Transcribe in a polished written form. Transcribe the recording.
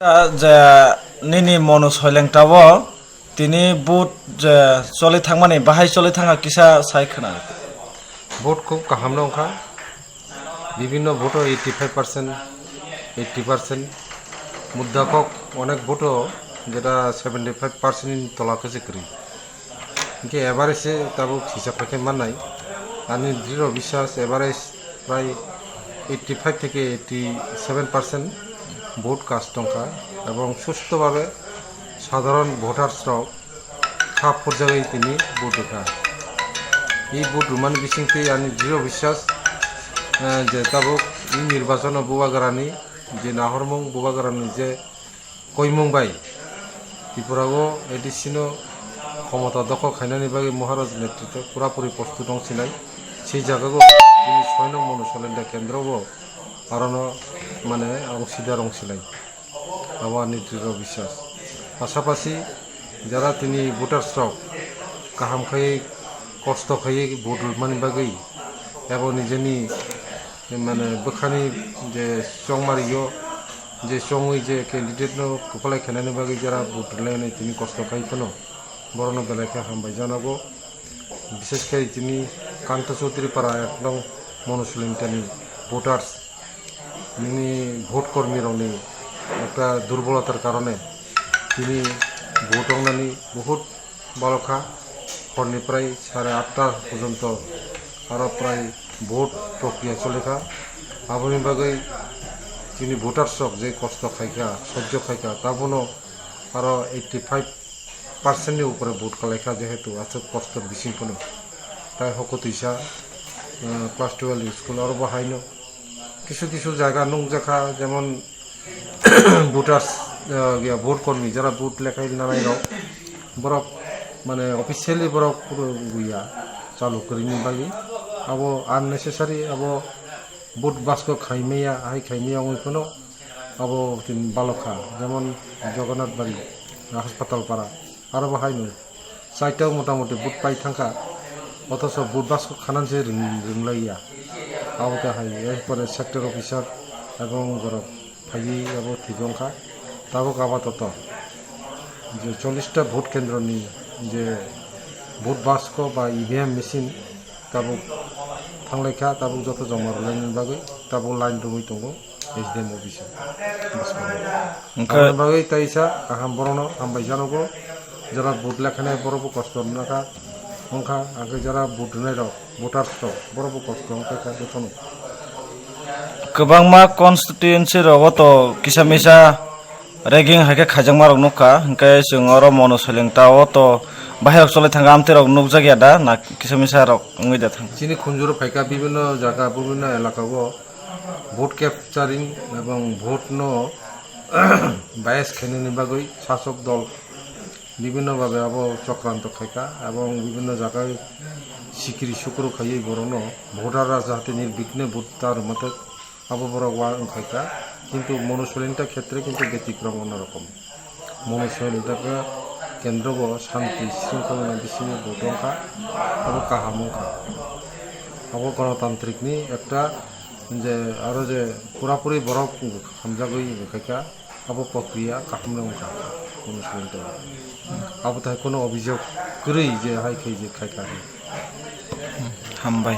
যে নিনি মनु सयलेंटाबो তিনি বুট যে চলি থাকমানি বাহাই চলি থাকা কিসা সাইখনা ভোট খুব কাহাম নংখা বিভিন্ন ভোটও 85% 80% মুদ্রাকক অনেক ভোটও যেটা 75% তলাকে করি ইনকে এভারেজে তাবো হিসাব রেখে মানাই আমি দৃঢ় বিশ্বাস এভারেজ প্রায় 85 থেকে 87% ভোট কাস্ট টঙ্কা এবং সুস্থভাবে সাধারণ ভোটার্সরাও সাপ পর্যায়ে তিনি ভোট দেখা এই ভোট রুমানি বিশিংতে আমি দৃঢ় বিশ্বাস যে তাবুক এই নির্বাচন বুবাগারানি যে নাহরমং বুবাগারানি যে কইমং বাই ত্রিপুরাগো এডিসিনো ক্ষমতা দখল খাইনানি বাকি মহারাজ নেতৃত্বে পুরাপুরি প্রস্তুত অংশিলাই সেই জায়গাগো তিনি 6 নং মনুসলেন্ডা কেন্দ্রও আরনো মানে অংশীদার অংশিলাই আমার দৃঢ় বিশ্বাস পাশাপাশি যারা তিনি ভোটার্সরাও কাহাম খাই কষ্ট খাইয়ে ভোট রুমানি বাকি এবং নিজেনি মানে বখানি যে চংমারিও যে চংই যে ক্যান্ডিডেট কপালাই খেলানি বাকি যারা ভোট লাইনে তিনি কষ্ট খাই কোনো বরণ বেলাকে হামবাই জানাবো বিশেষ করে তিনি কান্ত চৌধুরী পাড়া একদম মনুসলিমটানি ভোটার্স তিনি ভোট কর্মীরানি একটা দুর্বলতার কারণে তিনি ভোট অংনানি বহুত বালখা হরনিफ्राय 8:30 পর্যন্ত আরও প্রায় ভোট প্রক্রিয়া চলেখা আবনি বাকি তিনি ভোটার্সক যে কষ্ট খাইকা সহ্য খাইকা তাবনো আরও 85% উপরে ভোট খালাইখা যেহেতু আছে কষ্টর বিশিংপনো তাই হকতইসা ক্লাস 12 স্কুল আরও বাহাইনো কিছু কিছু জায়গা নংজাখা যেমন ভোটার্স ভোট কর্মী যারা ভোট লেখাই নানাইরাও বরফ মানে অফিসিয়ালি বরফ গুইয়া চালু করিনি বাকি আবো আননেসেসারি আবো ভোট বাস্ক খাইমেয়া আই খাইমেয়া ওইখানো আবো তিন বালখা যেমন জগন্নাথ বাড়ি হাসপাতাল পাড়া আরও বাহাইনো চাইটাও মোটামুটি ভোট পাই থাকা অথচ ভোট বাস্ক খানানসে রোংলাইয়া আবতে হাই এরপরে সেক্টর অফিসার এবং বরফ ফাইয়ে আবো থিগংখা তাবক আপাতত যে 40টা ভোট কেন্দ্রনি যে ভোট বাস্ক বা ইভিএম মেশিন তাবক थांलायखा ताबुक जत जमा लाइन बागै ताबुक लाइन दङै दङ एसडिएम अफिसाव बागै ताइसा आहाम बरनो हामबाय जानगो जरा भोट लेखानाय बरबो कष्ट नाखा अंखा आगे जरा भोट होनाय रक भोटार्स रक बरबो कष्ट अंखा बेथन गोबांमा कन्स्टिट्युएन्सि रगत किसामिसा रेगिं हाके खाजोंमा रक नुखा हंके जों अर मनु सयलेंटाओ तो बाहेर चले थांगा आमते रक नुकजा गया दा ना किसामिसा रक ओंगै दा थां চিনি খুঞ্জুর ফাইকা বিভিন্ন জায়গা বিভিন্ন এলাকাগো ভোট ক্যাপচারিং এবং ভোট নো বায়াস খেনিনি বাগৈ শাসক দল বিভিন্নভাবে আবো চক্রান্ত খাইকা এবং বিভিন্ন জায়গায় সিকিরি শুক্র খাইয়ে বরনো ভোটাররা যাতে নির্বিঘ্নে ভোট তার মতে আবো বড় ওয়া খাইকা কিন্তু মনুসলিনটা ক্ষেত্রে কিন্তু ব্যতিক্রম অন্যরকম মনুসলিনটাকে কেন্দ্রগ শান্তি শৃঙ্খলা বিশিষ্ট ভোটংখা আবো কাহামংখা আবো গণতান্ত্রিকনি একটা যে আরো যে পুরাপুরি বরফ হামজাগই খাইকা আবো প্রক্রিয়া কাহামংখা মনুসলিনটা আবো তাই কোনো অভিযোগ করেই যে হাই খাই যে খাইকা হামবাই